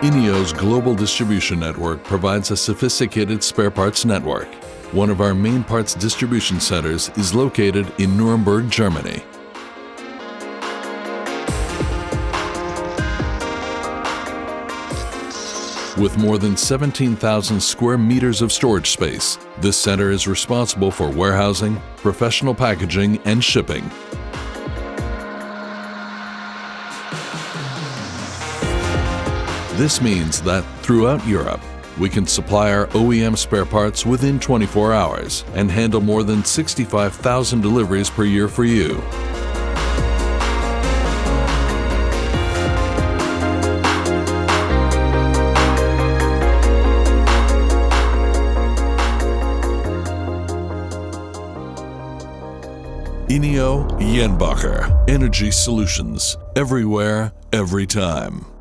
INNIO's global distribution network provides a sophisticated spare parts network. One of our main parts distribution centers is located in Nuremberg, Germany. With more than 17,000 square meters of storage space, this center is responsible for warehousing, professional packaging, and shipping. This means that throughout Europe, we can supply our OEM spare parts within 24 hours and handle more than 65,000 deliveries per year for you. INNIO Jenbacher Energy Solutions. Everywhere, every time.